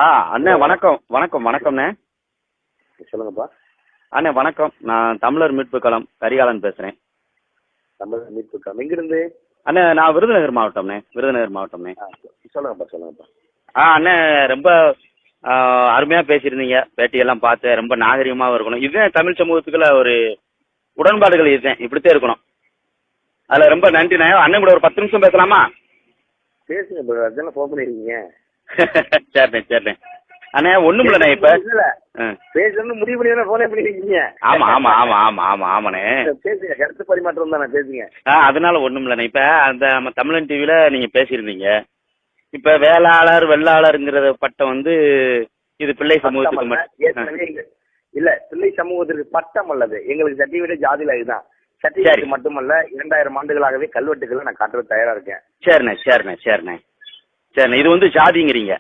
அண்ணே வணக்கம் வணக்கம் வணக்கம்ண்ணே. சொல்லுங்கப்பா. அண்ணே வணக்கம். நான் தமிழர் மீட்பு களம் கரிகாலன் பேசுகிறேன். தமிழர் மீட்பு களம் எங்கிருந்து? அண்ணே நான் விருதுநகர் மாவட்டம்ண்ணே. விருதுநகர் மாவட்டம்ண்ணே. சொல்லுங்கப்பா. அண்ணே ரொம்ப அருமையாக பேசியிருந்தீங்க. பேட்டியெல்லாம் பார்த்து ரொம்ப நாகரிகமாகவும் இருக்கணும். இதுதான் தமிழ் சமூகத்துக்குள்ள ஒரு உடன்பாடுகள் இதுதான், இப்படித்தான் இருக்கணும். அதில் ரொம்ப நன்றிண்ணே. அண்ணன் கூட ஒரு 10 நிமிஷம் பேசலாமா? பேசுங்க ப்ரோ, அதெல்லாம் ஃபோன் பண்ணிருக்கீங்க. சரிண்ணே. அண்ணே ஒன்றும் இல்லைண்ணே. இப்போ பேசணும்னு முடிவு பண்ணி ஃபோனே பண்ணிருக்கீங்க. ஆமாண்ணே. பேசுங்க, கருத்து பரிமாற்றம் தானே, பேசுங்க. அதனால ஒன்றும் இல்லைண்ணே. இப்போ அந்த நம்ம தமிழன் டிவியில் நீங்கள் பேசியிருந்தீங்க. இப்போ வேளாளர் வெள்ளாளருங்கிற பட்டம் வந்து இது பிள்ளை சமூகத்துக்கு மட்டும் இல்ல, பிள்ளை சமூகத்திற்கு பட்டம் அல்லது எங்களுக்கு சர்டிபிகேட் ஜாதியில இதுதான். சர்டிபிகேட் மட்டுமல்ல, 2000 ஆண்டுகளாகவே கல்வெட்டுகளை நான் காட்டுறது தயாரா இருக்கேன். சரிண்ணே. இது வந்து சாதிங்கிறீங்க.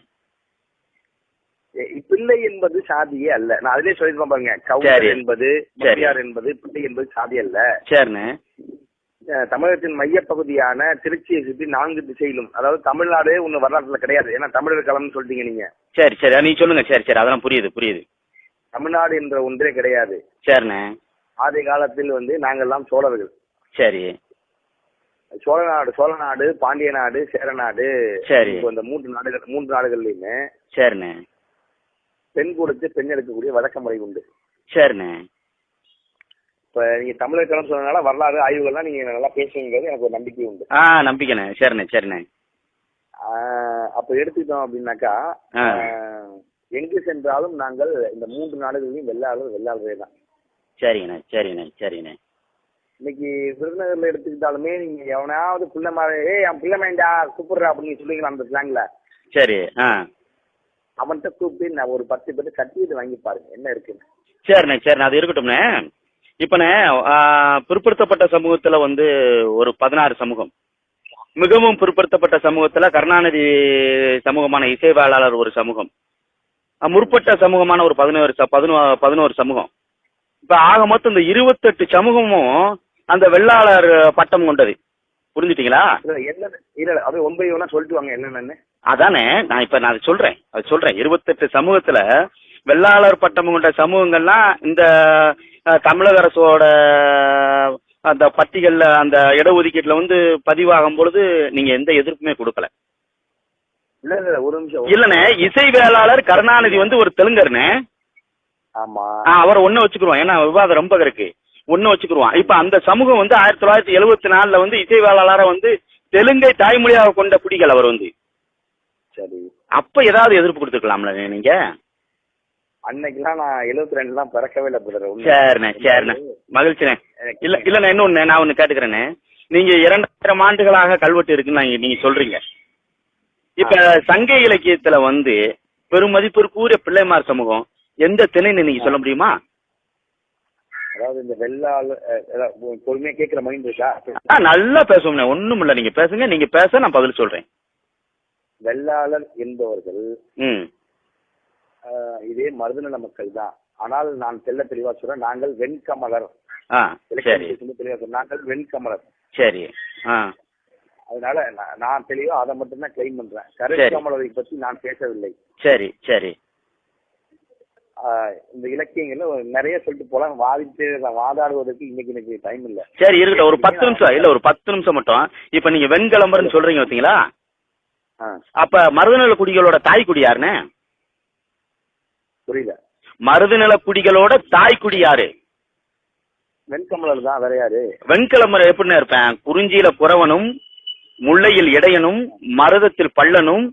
பிள்ளை என்பது சாதியே அல்ல. நான் அதிலே சொல்லிருப்பேன் பாருங்க, கவுண்டர் என்பது பெரியார் என்பது பிள்ளை என்பது சாதி அல்ல. சரிண்ணே. தமிழகத்தின் மையப்பகுதியான திருச்சியை சுற்றி 4 திசையிலும், அதாவது தமிழ்நாடு ஒண்ணு வரலாற்றுல கிடையாது. ஏன்னா தமிழர் களம்னு சொல்லிட்டீங்க நீங்க. சரி நீ சொல்லுங்க. சரி அதெல்லாம் புரியுது. தமிழ்நாடு என்ற ஒன்றே கிடையாது. சரிண்ணே. ஆதி காலத்தில் வந்து நாங்கெல்லாம் சோழர்கள். சரி. சோழநாடு, பாண்டிய நாடு, சேர நாடு, சரி, இந்த 3 நாடுகள்லயுமே சரிண்ணே பெண் கொடுத்து பெண் எடுக்கக்கூடிய வழக்க முறை உண்டு. சரிண்ணே. இப்ப நீங்க தமிழர் களம் சொன்னதுனால வரலாறு ஆய்வுகள்லாம் நீங்க நல்லா பேசுங்கிறது எனக்கு ஒரு நம்பிக்கை உண்டு. நம்பிக்கைண்ணே. சரிண்ணே. அப்ப எடுத்துக்கிட்டோம் அப்படின்னாக்கா, எங்கு சென்றாலும் நாங்கள் இந்த 3 நாடுகளையும் வெள்ளாளரே தான். சரிண்ணே. இன்னைக்கு விருதுநகர்ல எடுத்துக்கிட்டாலுமே நீங்க எவனாவது என் பிள்ளைமைண்டா கூப்பிடுறா அப்படின்னு சொல்லுவீங்களா அந்த ஸ்லாங்ல? சரி. அவன்கிட்ட கூப்பிட்டு நான் ஒரு 10 பேர் சர்டிபிகேட் வாங்கி பாருங்க என்ன இருக்குன்னு. சரிண்ணே. அது இருக்கட்டும்ண்ணே. இப்பண்ணே பிற்படுத்தப்பட்ட சமூகத்துல வந்து ஒரு 16 சமூகம், மிகவும் பிற்படுத்தப்பட்ட சமூகத்துல கருணாநிதி சமூகமான இசைவாளர் ஒரு சமூகம், முற்பட்ட சமூகமான ஒரு 11 சமூகம். இப்ப ஆக மொத்தம் இந்த 28 சமூகமும் அந்த வெள்ளாளர் பட்டம் கொண்டது. புரிஞ்சுட்டீங்களா? அது 9 சொல்லிட்டு வாங்க என்னன்னு. அதானே நான் அது சொல்றேன். 28 சமூகத்துல வெள்ளாளர் பட்டம் கொண்ட சமூகங்கள்லாம் இந்த தமிழக அரசோட அந்த பட்டியல்ல அந்த இடஒதுக்கீட்டுல வந்து பதிவாகும் பொழுது நீங்க எந்த எதிர்ப்புமே கொடுக்கல. இல்ல ஒரு நிமிஷம். இல்லண்ணே, இசை வேளாளர் கருணாநிதி வந்து ஒரு தெலுங்கர்னே. ஆமா, அவரை ஒண்ணு வச்சுக்கிருவோம். ஏன்னா விவாதம் ரொம்ப இருக்கு, ஒண்ணு வச்சுக்கிருவான். இப்ப அந்த சமூகம் வந்து 1974 வந்து இசை வேளாளரை வந்து தெலுங்கை தாய்மொழியாக கொண்ட குடிகள் அவர் வந்து. சரி, அப்ப ஏதாவது எதிர்ப்பு கொடுத்துருக்கலாம்ல நீங்க? அன்னைக்கெல்லாம் நான் 72 தான் பிறக்கவே இல்லை. சரிண்ணே. மகிழ்ச்சிண்ணே. இல்லண்ணே, இன்னொன்னு நான் ஒண்ணு கேட்டுக்கிறேண்ணே. நீங்க 2000 ஆண்டுகளாக கல்வெட்டு இருக்குன்னு நீங்க சொல்றீங்க. இப்ப சங்க இலக்கியத்துல வந்து பெருமதிப்பிற்குரிய பிள்ளைமார் சமூகம் எந்த திணைன்னு நீங்க சொல்ல முடியுமா? அதாவது இந்த வெள்ளாளர் பொறுமையா கேட்கிற மைண்ட் இருக்கா? நல்லா பேசுவோம்ண்ணே, ஒண்ணும் இல்ல, நீங்க பேசுங்க. நீங்க பேச நான் பதில் சொல்றேன். வெள்ளாளர் என்பவர்கள் இதே மருதநல மக்கள் தான். ஆனால் நான் தெளிவா சொல்றேன், நாங்கள் வெண்கமலர். நாங்கள் வெண்கமலர். சரி. அதனால நான் தெளிவா அதை மட்டும் தான் கிளைம் பண்றேன். கருக்கமலரை பத்தி நான் பேசவில்லை. சரி. இந்த இலக்கியங்கள்ல நிறைய சொல்லிட்டு போலாம், வாதாடுவதற்கு இன்னைக்கு எனக்கு டைம் இல்ல. சரி இருக்கட்டும், ஒரு 10 நிமிஷம் இல்ல, ஒரு 10 நிமிஷம் மட்டும். இப்ப நீங்க வெண்கலம்பர்னு சொல்றீங்க பாத்தீங்களா? அப்ப மருதநல குடிகளோட தாய்க்குடி யாருன்னு புரியல. மருதநல குடிகளோட தாய்க்குடி யாரு? வெண்கமலர் தான், வேற யாரு? வெண்கலம்பர் எப்படின்னு இருப்பேன்? குறிஞ்சியில குறவனும், முல்லையில் இடையனும், மருதத்தில் பள்ளனும்,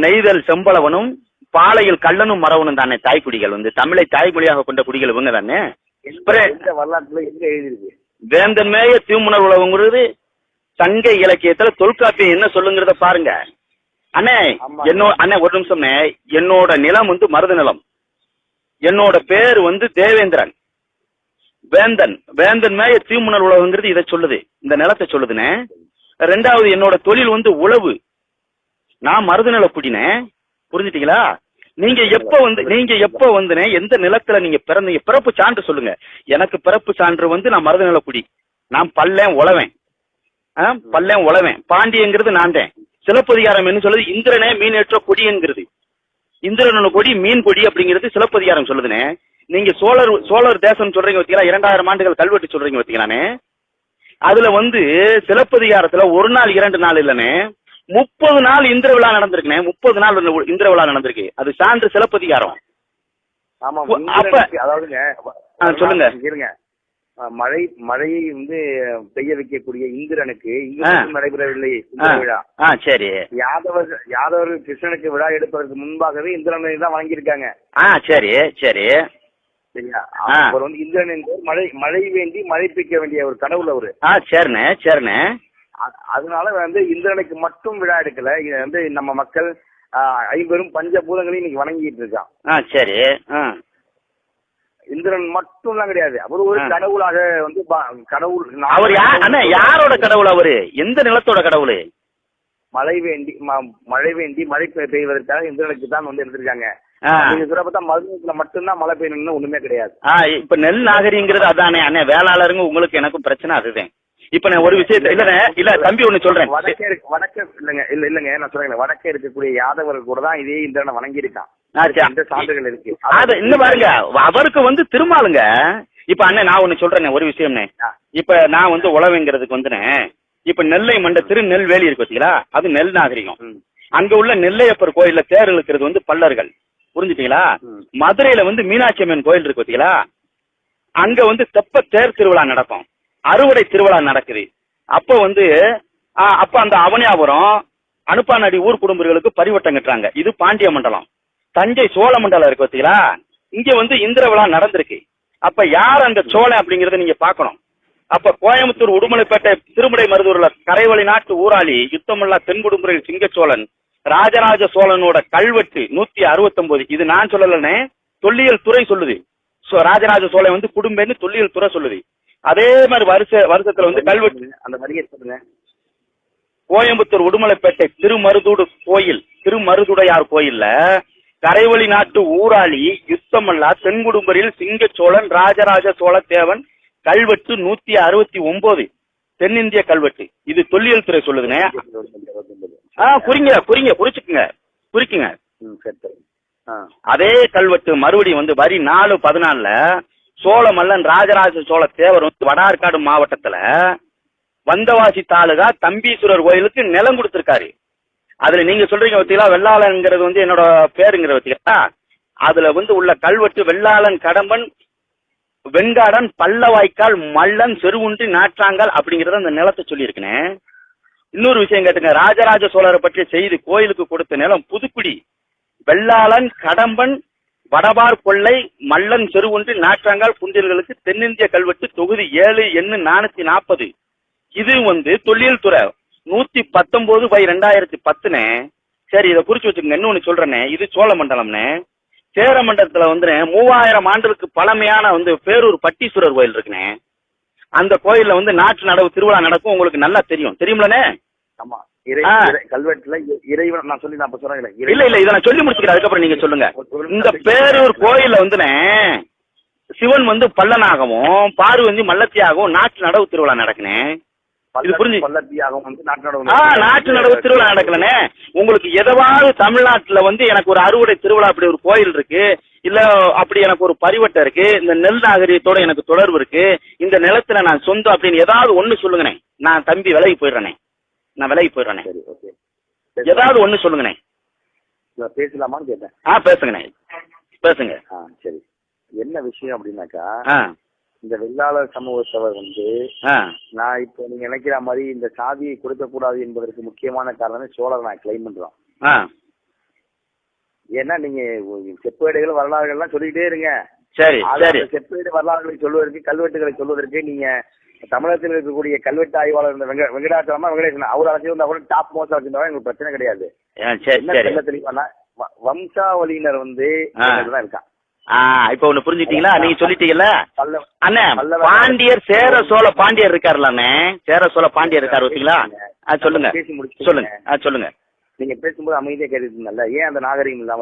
நெய்தல் செம்பளவனும், பாலையில் கள்ளனும் மரவனும் தானே தாய்க்குடிகள். வந்து தமிழை தாய்மொழியாக கொண்ட குடிகள் இவங்க தானே. வரலாற்றுல எங்க எழுதிருக்கு? வேந்தன் மேய தீமுணர் உலகங்கிறது சங்க இலக்கியத்துல தொல்காப்பியம் என்ன சொல்லுங்கிறத பாருங்க அண்ணே. அண்ணே ஒரு நிமிஷம். என்னோட நிலம் வந்து மருத நிலம். என்னோட பேர் வந்து தேவேந்திரன். வேந்தன் மேய தீமுணர் உலகங்கிறது இதை சொல்லுது, இந்த நிலத்தை சொல்லுதுனே. 2வது என்னோட தொழில் வந்து உழவு. நான் மருதநல குடினே. புரிஞ்சுட்டீங்களா? நீங்க எப்ப வந்துனே எந்த நிலத்துல நீங்க பிறந்தீங்க? பிறப்பு சான்று சொல்லுங்க. எனக்கு பிறப்பு சான்று வந்து நான் மருதநல குடி. நான் பல்லேன் உழவேன். பாண்டியங்கிறது நான் தான். சிலப்பதிகாரம் என்ன சொல்லுது? இந்திரனே மீனேற்ற கொடிங்கிறது. இந்திரனோட கொடி மீன் கொடி அப்படிங்கிறது சிலப்பதிகாரம் சொல்லுதுனே. நீங்க சோழர் தேசம் சொல்றீங்க பார்த்தீங்களா, 2000 ஆண்டுகள் கல்வெட்டு சொல்றீங்க பார்த்தீங்களானே. அதுல வந்து சிலப்பதிகாரத்துல ஒரு நாள் 2 நாள் இல்லனே, 30 நாள் இந்திர விழா நடந்திருக்குனே. 30 நாள் இந்திர விழா நடந்திருக்கு. அது சான்று சிலப்பதிகாரம். ஆமா. அப்ப அதாவதுங்க சொல்லுங்க. இருங்க. மழையை வந்து பெய்ய வைக்கக்கூடிய இந்திரனுக்கு நடைபெறவில்லை இந்த விழா. சரி. யாதவர்கள் கிருஷ்ணனுக்கு விழா எடுப்பதற்கு முன்பாகவே இந்திரனை தான் வாங்கியிருக்காங்க. சரி சரி சரியா. அவர் வந்து இந்திரன் என்பவர் மழை வேண்டி மழை பெய்ய வேண்டிய ஒரு கடவுள் அவரு. சரிண்ணே சரிண்ணே. அதனால வந்து இந்திரனுக்கு மட்டும் விழா எடுக்கல. இது வந்து நம்ம மக்கள் 50 பஞ்சபூதங்களையும் இன்னைக்கு வணங்கிட்டு இருக்கான். சரி. இந்திரன் மட்டும் தான் கிடையாது, அவர் ஒரு கடவுளாக வந்து கடவுள். அவர் யாரோட கடவுள்? அவரு எந்த நிலத்தோட கடவுள்? மழை வேண்டி மழை பெய்வதற்காக இந்திரனுக்கு தான் வந்து எடுத்திருக்காங்க. நீங்க சொல்றப்ப மதுரத்துல மட்டும்தான் மழை பெய்யணும்னு ஒண்ணுமே கிடையாது. இப்ப நெல் நாகரிகங்கிறது அதானே அண்ணே. வேளாளருங்க உங்களுக்கு எனக்கும் பிரச்சனை அதுதான். இப்ப நான் ஒரு விஷயத்த இல்ல தம்பி ஒண்ணு சொல்றேன். வடக்கே இல்லங்க நான் சொல்றேன், வடக்கே இருக்கக்கூடிய யாதவர்கள் கூட தான் இதே இந்திரனை வணங்கி இருக்கான். சான்றுகள் இருக்கு. இன்னும் பாருங்க, அவருக்கு வந்து திருமாலுங்க. இப்ப அண்ணன் நான் ஒண்ணு சொல்றேன் ஒரு விஷயம்னே. இப்ப நான் வந்து உழவுங்கிறதுக்கு வந்துனே, இப்ப நெல்லை மண்ட திருநெல்வேலி இருக்கு பாத்தீங்களா, அது நெல் நாகரிகம். அங்க உள்ள நெல்லையப்பர் கோயில்ல தேர் இழுக்கிறது வந்து பல்லர்கள். புரிஞ்சுட்டீங்களா? மதுரையில வந்து மீனாட்சி அம்மன் கோயில் இருக்கு பாத்தீங்களா, அங்க வந்து தெப்ப தேர் திருவிழா நடக்கும், அறுவடை திருவிழா நடக்குது. அப்ப வந்து அப்ப அந்த அவனியாபுரம் அனுப்பானடி ஊர் குடும்பங்களுக்கு பரிவட்டம் கட்டுறாங்க. இது பாண்டிய மண்டலம். தஞ்சை சோழ மண்டலம் இருக்கு பாத்தீங்களா, இங்க வந்து இந்திர விழா நடந்திருக்கு. அப்ப யார் அந்த சோழன் அப்படிங்கறத நீங்க பாக்கணும். அப்ப கோயம்புத்தூர் உடுமலைப்பேட்டை திருமடை மருதூர்ல கரைவழி நாட்டு ஊராளி யுத்தமுல்லா தென்குடும்புறையில் சிங்கச்சோழன் ராஜராஜ சோழனோட கல்வெட்டு 169. இது நான் சொல்லலனே, தொல்லியல் துறை சொல்லுது. ராஜராஜ சோழன் வந்து குடும்பம்னு தொல்லியல் துறை சொல்லுது. அதே மாதிரி வருஷத்துல வந்து கல்வெட்டு அந்த வரியை சொல்லுங்க. கோயம்புத்தூர் உடுமலைப்பேட்டை திருமருதுடையார் கோயில்ல கரைவழி நாட்டு ஊராளி யுத்தமல்லா தென்குடும்பரில் சிங்கச்சோழன் ராஜராஜ சோழ தேவன் கல்வெட்டு 169 தென்னிந்திய கல்வெட்டு. இது தொல்லியல் துறை சொல்லுதுங்க. குறிக்குங்க. அதே கல்வெட்டு மறுபடியும் வந்து வரி 414 சோழ மல்லன் ராஜராஜ சோழ தேவர் வந்து வடார்காடு மாவட்டத்துல வந்தவாசி தாலுகா தம்பீஸ்வரர் கோயிலுக்கு நிலம் கொடுத்திருக்காரு. அதுல நீங்க சொல்றீங்க பத்தீங்களா, வெள்ளாளன்ங்கிறது வந்து என்னோட பேருங்கிற பத்தீங்களா, அதுல வந்து உள்ள கல்வெட்டு வெள்ளாளன் கடம்பன் வெண்காடன் பல்லவாய்க்கால் மல்லன் செருவுன்றி நாற்றாங்கால் அப்படிங்கறத அந்த நிலத்தை சொல்லி இருக்கேன். இன்னொரு விஷயம் கேட்டுங்க, ராஜராஜ சோழரை பற்றிய செய்தி கோயிலுக்கு கொடுத்த நிலம் புதுக்குடி, வெள்ளாளன் கடம்பன் வடபார் கொள்ளை மல்லன் செருவுன்றி நாற்றாங்கால் குண்டியல்களுக்கு தென்னிந்திய கல்வெட்டு தொகுதி 7 எண்ணு 440. இது வந்து தொல்லியல் துறை 119/2010. சரி, இதை குறிச்சு வச்சுக்கோங்க. இன்னொன்னு சொல்றேனே, இது சோழ மண்டலம்னே. சேர மண்டலத்துல வந்து 3000 ஆண்டுகளுக்கு பழமையான வந்து பேரூர் பட்டீஸ்வரர் கோயில் இருக்குனே. அந்த கோயில்ல வந்து நாட்டு நடவு திருவிழா நடக்கும். உங்களுக்கு நல்லா தெரியும்லனே? ஆமா. கல்வெட்டுல இறைவன் நான் சொல்லி நான் சொல்றேன். இல்ல இதை நான் சொல்லி முடிச்சுக்கிறேன், அதுக்கப்புறம் நீங்க சொல்லுங்க. இந்த பேரூர் கோயில்ல வந்துனே சிவன் வந்து பல்லனாகவும் பார்வதி மல்லத்தியாகவும் நாட்டு நடவு திருவிழா நடக்குனே. இது புரிஞ்சு நாட்டு நடவு திருவிழா நடக்கலனே. உங்களுக்கு எதாவது தமிழ்நாட்டுல வந்து எனக்கு ஒரு அறுவடை திருவிழா அப்படி ஒரு கோயில் இருக்கு, இல்ல அப்படி எனக்கு ஒரு பரிவட்டம் இருக்கு, இந்த நெல் நாகரிகத்தோட எனக்கு தொடர்பு இருக்கு, இந்த நிலத்துல நான் சொந்தம் அப்படின்னு ஏதாவது ஒண்ணு சொல்லுங்கண்ணே. நான் தம்பி விலகி போயிடுறேனே. ஏதாவது ஒண்ணு சொல்லுங்கண்ணே. பேசலாமான்னு கேட்டேன். பேசுங்க. சரி, என்ன விஷயம் அப்படின்னாக்கா, இந்த வெள்ளாளர் சமூகத்தவர் வந்து நான் இப்போ நீங்க நினைக்கிற மாதிரி இந்த சாதியை கொடுக்க கூடாது என்பதற்கு முக்கியமான காரணம் சோழர் நான் கிளைம் பண்றோம். ஏன்னா நீங்க செப்பேடுகள் வரலாறுகள்லாம் சொல்லிக்கிட்டே இருங்க. சரி, செப்பேடு வரலாறுகளை சொல்வதற்கு கல்வெட்டுகளை சொல்வதற்கு நீங்க தமிழகத்தில் இருக்கக்கூடிய கல்வெட்டு ஆய்வாளர் இந்த வெங்கடாச்சலமா அவர் அழைச்சி வந்து அவரோட டாப் மோஸ்டா வச்சிருந்தா எங்களுக்கு பிரச்சனை கிடையாது. தெளிவானா வம்சாவளியினர் வந்து தான் இருக்கான். இப்ப ஒண்ணு புரிஞ்சுட்டீங்களா? நீங்க சொல்லிட்டீங்கல்ல அண்ணே, பாண்டியர் சேர சோழ பாண்டியர் இருக்காருல்ல அண்ணே, சேர சோழ பாண்டியர் இருக்காரு ஓகேங்களா? சொல்லுங்க. சொல்லுங்க. நீங்க பேசும்போது அமைதியா கேட்டுருந்தீங்கல்ல, ஏன் அந்த நாகரிகம் இல்லாம?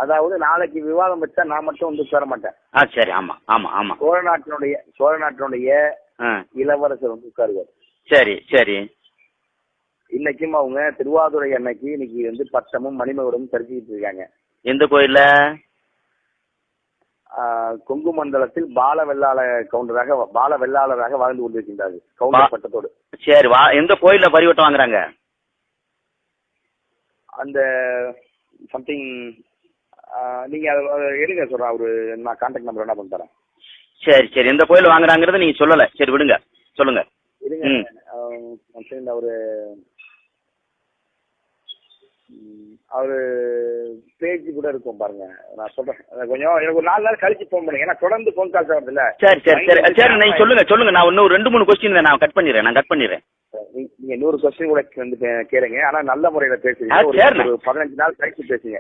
அதாவது நாளைக்கு விவாதம் வச்சா நான் மட்டும் வந்து உட்கார மாட்டேன். சரி. ஆமா. சோழ நாட்டினுடைய இளவரசர் வந்து உட்காருவார். சரி. இன்னைக்கும் அவங்க திருவாதுரை அன்னைக்கு இன்னைக்கு வந்து பட்டமும் மணிமகுடமும் தரிசிக்கிட்டு இருக்காங்க. எந்த கோயில்ல? கொங்கு மண்டலத்தில் பால வெள்ளாளராக வாழ்ந்து கொண்டிருக்கின்றார்கள் கவுண்டர் பட்டத்தோடு. சரி, எந்த கோயில்ல பரிவட்டம் வாங்குறாங்க? அந்த சம்திங் நீங்க எடுங்க சொல்றேன், அவரு நான் கான்டாக்ட் நம்பர் என்ன பண்ணி தரேன். சரி சரி, எந்த கோயில் வாங்குறாங்கிறத நீங்க சொல்லல. சரி விடுங்க, சொல்லுங்க. அவரு அவரு பேஜ் கூட இருக்கும் பாருங்க, நான் சொல்றேன். கொஞ்சம் எனக்கு ஒரு 4 நாள் கழிச்சு போன் பண்ணுங்க, ஏன்னா தொடர்ந்து போன் கால்ஸ் வருது இல்ல. சரி சரி சரி சரி, நீங்க சொல்லுங்க. நான் இன்னும் 2-3 கொஸ்டின் நான் கட் பண்ணிடுறேன். நீங்க 100 கொஸ்டின் கூட வந்து கேளுங்க, ஆனா நல்ல முறையில பேசுறீங்க. ஒரு 15 நாள் கழிச்சு பேசுங்க.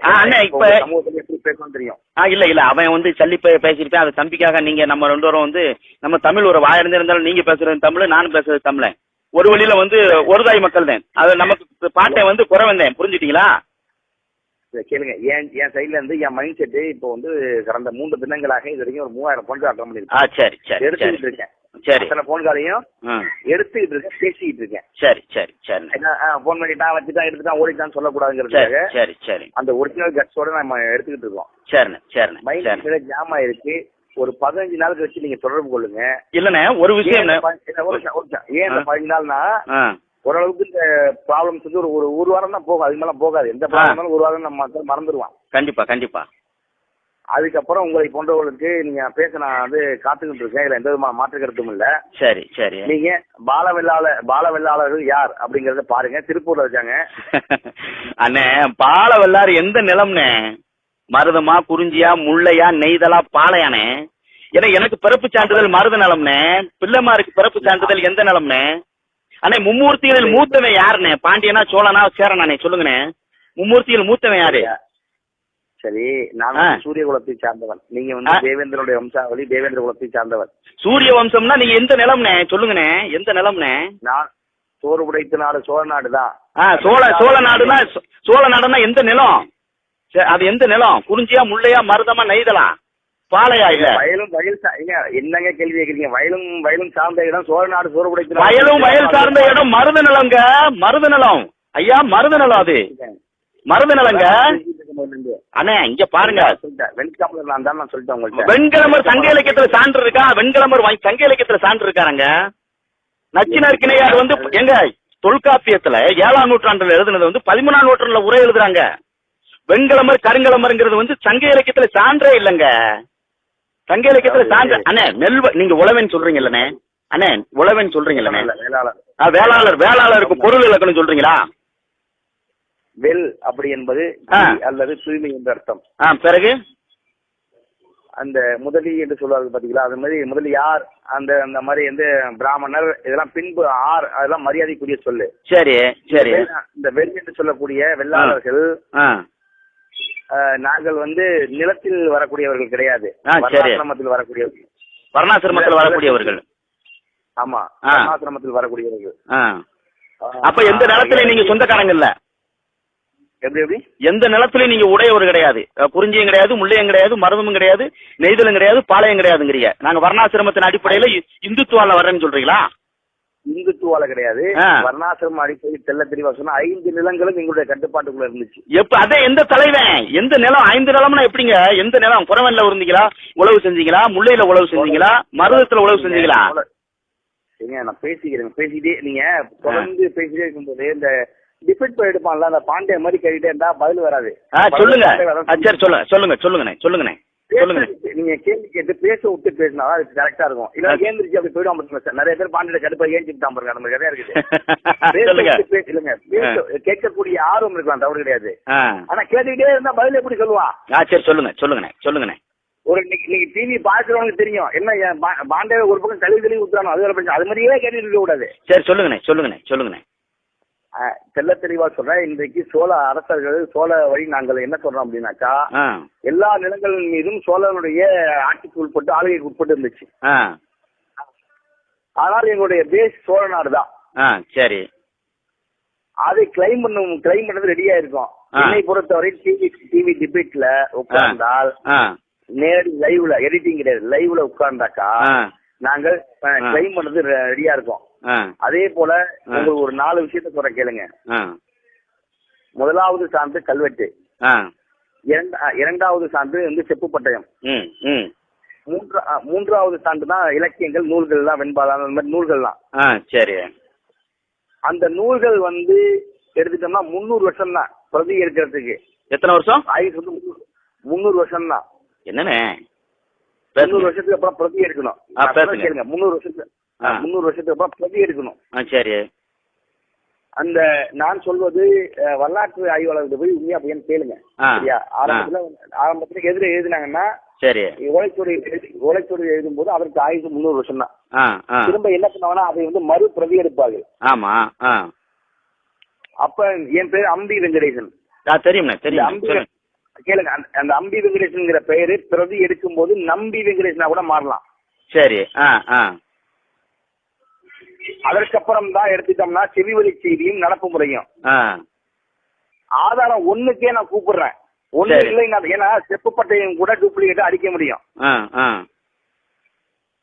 சமூகத்துல எப்படி பேசணும் தெரியும். இல்ல அவன் வந்து சல்லி பேசிருப்பேன். அது தம்பிக்காக நீங்க நம்ம 2 பேரும் வந்து நம்ம தமிழ் ஒரு வாயிருந்து இருந்தாலும் நீங்க பேசுறது தமிழ், நானும் பேசுறது தமிழ். ஒரு வழியில வந்து ஒரு தாய் மக்கள் தான். அது நமக்கு பாட்டை வந்து குறைவந்தேன், புரிஞ்சுட்டீங்களா? கேளுங்க, என் சைட்ல இருந்து என் மைண்ட் செட் இப்போ வந்து கடந்த 3 தினங்களாக இது வரைக்கும் ஒரு 3000 போன் கால் அட்டன் பண்ணிருக்கேன். சரி சரி, எடுத்துக்கிட்டு இருக்கேன். சரி, சில போன் காலையும் எடுத்துக்கிட்டு இருக்கேன், பேசிக்கிட்டு இருக்கேன். சரி சரி சரி, போன் பண்ணிட்டான், வச்சுட்டான், எடுத்துட்டான், ஓடிட்டான்னு சொல்லக்கூடாதுங்கிறதுக்காக சரி சரி அந்த ஒரிஜினல் கட்ஸோட நம்ம எடுத்துக்கிட்டு இருக்கோம். சரி, மைண்ட் செட் ஜாம் ஆயிருக்கு. ஒரு 15 நாளுக்கு வச்சு நீங்க தொடர்பு கொள்ளுங்க. இல்லண்ணே, ஒரு விஷயம் ஏன் 15 நாள்னா ஓரளவுக்கு இந்த ப்ராப்ளம்ஸ் வந்து ஒரு வாரம் தான் போகும், அதுக்கு மேல போகாது. எந்த ப்ராப்ளம் ஒரு வாரம் நம்ம மறந்துடுவான். கண்டிப்பா. அதுக்கப்புறம் உங்களை போன்றவர்களுக்கு நீங்க பேச நான் வந்து காத்துக்கிட்டு இருக்கேன். இதுல எந்த விதமான மாற்று கருத்தும் இல்ல. சரி, நீங்க பால வெள்ளாளர்கள் யார் அப்படிங்கறத பாருங்க. திருப்பூர்ல இருக்காங்க. அண்ணே, பால வெள்ளாறு எந்த நிலம்னே? மருதமா, குறிஞ்சியா, முல்லையா, நெய்தலா, பாளையானே? ஏன்னா எனக்கு பிறப்பு சான்றிதழ் மருத நிலம்னே, பிள்ளைமாருக்கு பிறப்பு சான்றிதழ் எந்த நிலம்னே? அண்ணே, மும்மூர்த்திகளில் மூத்தவன் யாருண்ணே? பாண்டியனா, சோழனா, சேரனானே? சொல்லுங்கண்ணே, மும்மூர்த்திகள் மூத்தவன் யாரு? சரி, நான் சூரிய குலத்தை சார்ந்தவன். நீங்க வந்து தேவேந்திரனுடைய வம்சாவளி, தேவேந்திர குலத்தை சார்ந்தவன். சூரிய வம்சம்னா நீங்க எந்த நிலம்னே? சொல்லுங்கண்ணே, எந்த நிலம்னே? நான் சோறு உடைத்த நாடு சோழ நாடு தான். சோழ நாடுனா எந்த நிலம்? அது எந்த நிலம்? குறிஞ்சியா, முல்லையா, மருதமா, நெய்தலா, பாளையா? இல்ல என்னங்க கேள்வி கேக்குறீங்க? வயலும் சார்ந்த இடம் சோழ நாடு, சோறு உடைத்த வயல் சார்ந்த இடம் மருத நிலங்க. மருத நிலம் ஐயா, மருத நிலம். அது மருத நிலங்க. அண்ணே இங்க பாருங்க, வெண்கலமர் சங்க இலக்கியத்துல சான்று இருக்கா? வெண்கலமர் சங்க இலக்கியத்துல சான்று இருக்காருங்க. நச்சினார் கிணையார் வந்து எங்க தொல்காப்பியத்துல 7ஆம் நூற்றாண்டுல எழுதுனது வந்து 13ஆம் நூற்றாண்டுல உரை எழுதுறாங்க. வெண்கலமர் கருங்கலமர்ங்கிறது வந்து சங்க இலக்கியத்துல சான்றே இல்லங்க. சங்க இலக்கியத்துல சான்று. அண்ணே, நீங்க உழவன் சொல்றீங்கல்லண்ணே? அண்ணே, உழவன் சொல்றீங்கல்லண்ணே? வேளாளருக்கு பொருள் இலக்கணம் சொல்றீங்களா? வெல் அப்படி என்பது அல்லது தூய்மை என்ற அர்த்தம். பிறகு அந்த முதலி என்று சொல்லுவார்கள் பாத்தீங்களா, அது மாதிரி முதலி யார், அந்த மாதிரி வந்து பிராமணர், இதெல்லாம் பின்பு ஆர், அதெல்லாம் மரியாதைக்குரிய சொல்லு. சரி. இந்த வெல் என்று சொல்லக்கூடிய வெள்ளாளர்கள் நாங்கள் வந்து நிலத்தில் வரக்கூடியவர்கள் கிடையாது, வர்ணாசிரமத்தில் வரக்கூடியவர்கள். வர்ணாசிரமத்தில் வரக்கூடியவர்கள். ஆமா, வர்ணாசிரமத்தில் வரக்கூடியவர்கள். அப்ப எந்த நிலத்திலே நீங்க சொந்தக்காரங்க இல்ல? எப்படி எந்த நிலத்திலையும் நீங்க உடையவர் கிடையாது. குறிஞ்சியும் கிடையாது, முள்ளையும் கிடையாது, மருதமும் கிடையாது, நெய்தலும் கிடையாது, பாளையம் கிடையாதுங்கிறீங்க. நாங்க வர்ணாசிரமத்தின் அடிப்படையில இந்துத்துவால வர்றேன்னு சொல்றீங்களா? இந்துத்துவால கிடையாது, வர்ணாசிரம அடிப்படை தெல்ல தெளிவா சொன்னா 5 நிலங்களும் எங்களுடைய கட்டுப்பாட்டுக்குள்ள இருந்துச்சு. எப்ப அதே எந்த தலைவன் எந்த நிலம்? 5 நிலம்னா எப்படிங்க? எந்த நிலம்? புறவன்ல இருந்தீங்களா? உழவு செஞ்சீங்களா? முல்லையில உழவு செஞ்சீங்களா? மருதத்துல உழவு செஞ்சீங்களா? நான் பேசிக்கிட்டே நீங்க தொடர்ந்து பேசிட்டே இருக்கும்போது இந்த டிபெண்ட் பண்ணி எடுப்பான்ல, அந்த பாண்டிய மாதிரி கேட்டுட்டே இருந்தா பதில் வராது. சொல்லுங்க. சரி, சொல்லுங்க. நீங்க கேள்வி கேட்டு பேச விட்டு பேசினா அது கரெக்டா இருக்கும். இல்ல ஏந்திரிச்சு அப்படி போயிடும். நிறைய பேர் பாண்டிய கடுப்பா ஏஞ்சிட்டான் பாருங்க, நம்ம கதையா இருக்குது. இல்லங்க, கேட்கக்கூடிய ஆர்வம் இருக்கலாம், தவறு கிடையாது. ஆனா கேட்டுக்கிட்டே இருந்தா பதில் எப்படி சொல்லுவான்? சரி, சொல்லுங்க. ஒரு இன்னைக்கு டிவி பாக்குறவங்களுக்கு தெரியும் என்ன பாண்டிய ஒரு பக்கம் கழுவி ஊத்துறானோ, அது மாதிரியே கேட்டுட்டு இருக்க கூடாது. சரி, சொல்லுங்க. தெல்ல தெளிவா சொல்றேன். இன்றைக்கு சோழ அரசர்கள், சோழ வழி நாங்கள் என்ன சொல்றோம் அப்படின்னாக்கா, எல்லா நிலங்களின் மீதும் சோழனுடைய ஆட்சிக்கு உட்பட்டு, ஆளுகைக்கு உட்பட்டு இருந்துச்சு. ஆனால் எங்களுடைய பேஸ் சோழ நாடு தான். சரி, அதை கிளைம் பண்றது ரெடியா இருக்கும். என்னை பொறுத்தவரை டிவி டிபேட்ல உட்கார்ந்தால், நேரடி லைவ்ல, எடிட்டிங் கிடையாது, லைவ்ல உட்கார்ந்தாக்கா நாங்கள் கிளைம் பண்றது ரெடியா இருக்கோம். அதே போல உங்களுக்கு ஒரு 4 விஷயத்த சொல்ற கேளுங்க. முதலாவது சான்று கல்வெட்டு, இரண்டாவது சான்று வந்து செப்பு பட்டயம், மூன்றாவது சான்று தான் இலக்கியங்கள், நூல்கள்லாம், வெண்பாதான், அந்த மாதிரி நூல்கள்லாம். சரி. அந்த நூல்கள் வந்து எடுத்துட்டோம்னா 300 வருஷம் தான் பிரதி எடுக்கிறதுக்கு. எத்தனை வருஷம்? ஆயுசு வந்து 300 வருஷம் தான். என்னன்னு 300 வருஷத்துக்கு அப்புறம் பிரதி எடுக்கணும். கேளுங்க, 300 வருஷத்துக்கு அப்புறம் பிரதி எடுக்கணும். சரி. அந்த நான் சொல்வது வரலாற்று ஆய்வாளர்கள் போய் உண்மையா பையன் கேளுங்க. சரியா? ஆரம்பத்துல எதிர எழுதினாங்கன்னா சரி, ஓலைச்சுவடி எழுதும் போது அவருக்கு ஆயுசு 300 வருஷம் தான். திரும்ப என்ன பண்ணுவாங்கன்னா அதை வந்து மறு பிரதி எடுப்பாங்க. ஆமா. அப்ப என் பேரு அம்பி வெங்கடேசன். தெரியும். கேளுங்க, அந்த அம்பி வெங்கடேசன் பெயரு பிரதி எடுக்கும் போது நம்பி வெங்கடேசனா கூட மாறலாம். சரி. அதற்கப்புறம் தான் எடுத்துட்டோம்னா செவிவழி செய்தியும் நடப்பு முறையும். ஆதாரம் ஒண்ணுக்கே நான் கூப்பிடுறேன், ஒண்ணு இல்லைன்னா, ஏன்னா செப்பு பட்டையும் கூட டூப்ளிகேட்டா அடிக்க முடியும்.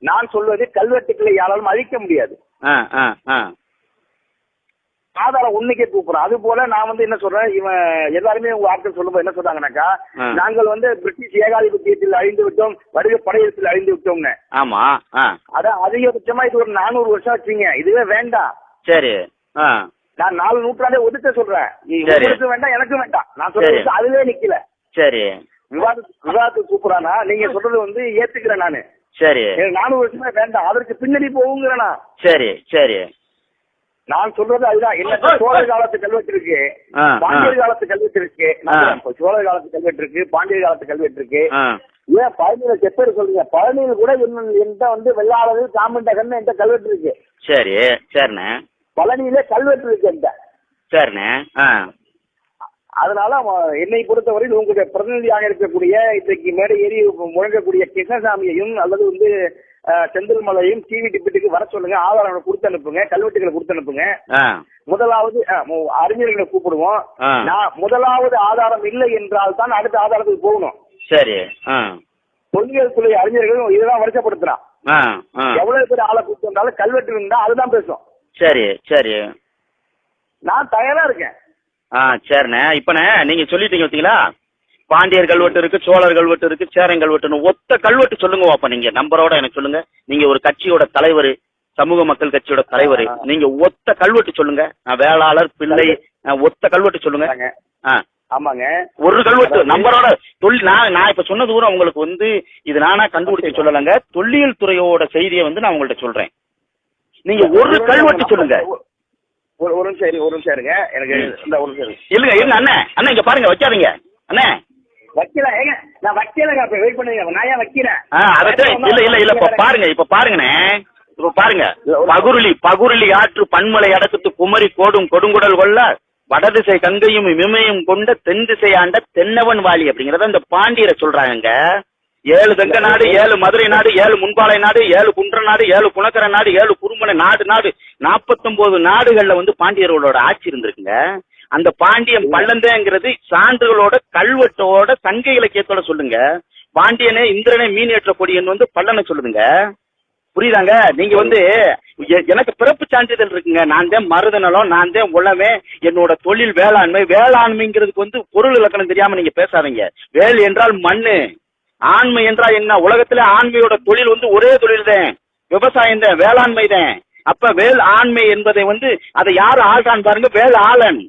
நான் சொல்வது கல்வெட்டுக்களை யாராலும் அழிக்க முடியாது. ஆதாரம் ஒண்ணுக்கே கூப்பிடுறேன். அது போல நான் வந்து என்ன சொல்றேன், இவன் எல்லாருமே உங்க ஆட்கள் சொல்லும்போது என்ன சொல்றாங்கன்னாக்கா, நாங்கள் வந்து பிரிட்டிஷ் ஏகாதிபத்தியத்தில் அழிந்து விட்டோம், வருக படையெடுத்தில் அழிந்து விட்டோம்னு. ஆமா. அதான் அதிகபட்சமா இது ஒரு 400 வருஷம் வச்சுங்க, இதுவே வேண்டாம். சரி. நான் 4 நூற்றாண்டே ஒதுக்க சொல்றேன். உங்களுக்கு வேண்டாம், எனக்கு வேண்டாம். நான் சொல்றது அதுவே நிக்கல. சரி. விவாதத்துக்கு கூப்பிடானா நீங்க சொல்றது வந்து ஏத்துக்கிறேன் நானு. சரி. 400 வருஷமே வேண்டாம், அதற்கு பின்னாடி போகுங்கிறேனா. சரி. சரி. நான் சொல்றது அதுதான். என்ன, சோழர் காலத்து கல்வெட்டு இருக்கு, பாண்டியர் காலத்து கல்வெட்டு இருக்கு. சோழர் காலத்து கல்வெட்டு இருக்கு, பாண்டியர் காலத்து கல்வெட்டு இருக்கு. ஏன் பழனியில செப்பேர் சொல்றீங்க? பழனியில் கூட என்கிட்ட வந்து வெள்ளாளர் காமண்டகன் என்ற கல்வெட்டு இருக்கு. சரி. சரிண்ணே. பழனியிலே கல்வெட்டு இருக்கு என்கிட்ட. சரிண்ணே. அதனால என்னை பொறுத்தவரையில் உங்களுடைய பிரதிநிதியாக இருக்கக்கூடிய இன்றைக்கு மேடை ஏறி முழங்கக்கூடிய கிருஷ்ணசாமியையும் அல்லது வந்து செந்தில்மலையும் டிவி டிபிட்டுக்கு வர சொல்லுங்க, ஆதாரங்களை கொடுத்து அனுப்புங்க, கல்வெட்டுகளை கொடுத்து அனுப்புங்க. முதலாவது அறிஞர்களை கூப்பிடுவோம். நான் முதலாவது ஆதாரம் இல்லை என்றால் தான் அடுத்த ஆதாரத்துக்கு போகணும். சரி. தொல்லியல் துறை அறிஞர்கள் இதுதான் வருஷப்படுத்துறான். எவ்வளவு பேர் ஆளை கூப்பிட்டு வந்தாலும் கல்வெட்டு இருந்தா அதுதான் பேசும். சரி. சரி. நான் தயாரா இருக்கேன். சரிண்ணே. இப்பண்ணே நீங்க சொல்லிட்டீங்க பார்த்தீங்களா, பாண்டியர் கல்வெட்டு இருக்கு, சோழர் கல்வெட்டு இருக்கு, சேரன் கல்வெட்டுன்னு ஒத்த கல்வெட்டு சொல்லுங்க அப்ப. நீங்க நம்பரோட எனக்கு சொல்லுங்க. நீங்க ஒரு கட்சியோட தலைவர், சமூக மக்கள் கட்சியோட தலைவர், நீங்க ஒத்த கல்வெட்டு சொல்லுங்க. வேளாளர் பிள்ளை, ஒத்த கல்வெட்டு சொல்லுங்க. ஆமாங்க, ஒரு கல்வெட்டு நம்பரோட நான் இப்ப சொன்ன தூரம் உங்களுக்கு வந்து இது நானா கண்டுபிடிச்சு சொல்லலங்க, தொல்லியல் துறையோட செய்தியை வந்து நான் உங்கள்ட்ட சொல்றேன். நீங்க ஒரு கல்வெட்டு சொல்லுங்க. ஒரு நிமிஷம் இருங்க. எனக்கு இந்த ஒரு நிமிஷம் இல்லங்க அண்ணா இங்க பாருங்க, வைக்காதீங்க அண்ணே. வைக்கல ஏங்க, நான் வைக்கலங்க. அப்ப வெயிட் பண்ணுங்க, நான் ஏன் வைக்கிறேன்? இல்ல இப்ப பாருங்கண்ணே, இப்ப பாருங்க. பகுருளி ஆற்று பன்மலை அடக்கத்து குமரி கோடும் கொடுங்குடல் கொள்ள வடதிசை கங்கையும் இமையும் கொண்ட தென் திசை ஆண்ட தென்னவன் வாலி அப்படிங்கறத இந்த பாண்டியரை சொல்றாங்க. 7 தங்க நாடு, 7 மதுரை நாடு, 7 முன்பாலை நாடு, 7 குன்ற நாடு, 7 குணக்கர நாடு, 7 குறுமனை நாடு 49 நாடுகள்ல வந்து பாண்டியர்களோட ஆட்சி இருந்திருக்குங்க. அந்த பாண்டியன் பள்ளந்தேங்கிறது சான்றுகளோட கல்வெட்டோட சங்க இலக்கியத்தோட சொல்லுங்க. பாண்டியனே இந்திரனே மீன் ஏற்ற கொடியன் வந்து பல்லனை சொல்லுதுங்க. புரியுதாங்க? நீங்க வந்து எனக்கு பிறப்பு சான்றிதழ் இருக்குங்க, நான் தான் மருதநலம், நான் தான் உளவே, என்னோட தொழில் வேளாண்மைங்கிறதுக்கு வந்து பொருள் இலக்கணம் தெரியாம நீங்க பேசாதீங்க. வேல் என்றால் மண்ணு, ஆண்மை என்றால் என்ன? உலகத்துல ஆண்மையோட தொழில் வந்து ஒரே தொழில் தான், விவசாயம் தான், வேளாண்மை தான். அப்ப வேல் ஆண்மை என்பதை வந்து அதை யாரு ஆள்றான்னு பாருங்க, வேல் ஆளன்.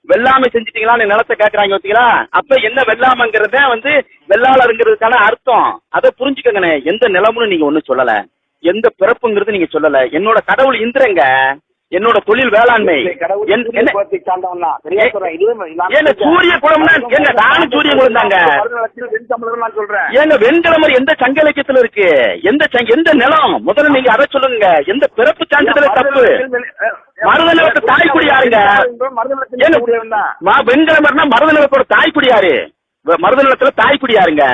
வெள்ளாமை செஞ்சிட்டீங்களான்னு நிலத்தை கேட்கறாங்க பார்த்தீங்களா? அப்ப என்ன வெள்ளாமைங்கிறத வந்து வெள்ளாளருங்கிறதுக்கான அர்த்தம். அதை புரிஞ்சுக்கங்கண்ணே. எந்த நிலமும் நீங்க ஒண்ணும் சொல்லல, எந்த பிறப்புங்கிறது நீங்க சொல்லல. என்னோட கடவுள் இந்திரங்க, என்னோட தொழில் வேளாண்மை. சூரிய குலம்னா என்ன? நானும் சூரிய குலம் தாங்க. ஏங்க வெண்கலமர் எந்த சங்க இலக்கியத்துல இருக்கு? எந்த நிலம்? முதல்ல நீங்க அதை சொல்லுங்க. எந்த பிறப்பு சான்றிதழ் தப்பு? மருதநிலத்து தாய்க்குடி யாருங்க? வெண்கலமர்னா மருதநிலத்தோட தாய்க்குடி யாரு? மருதநிலத்துல தாய்க்குடி யாருங்க?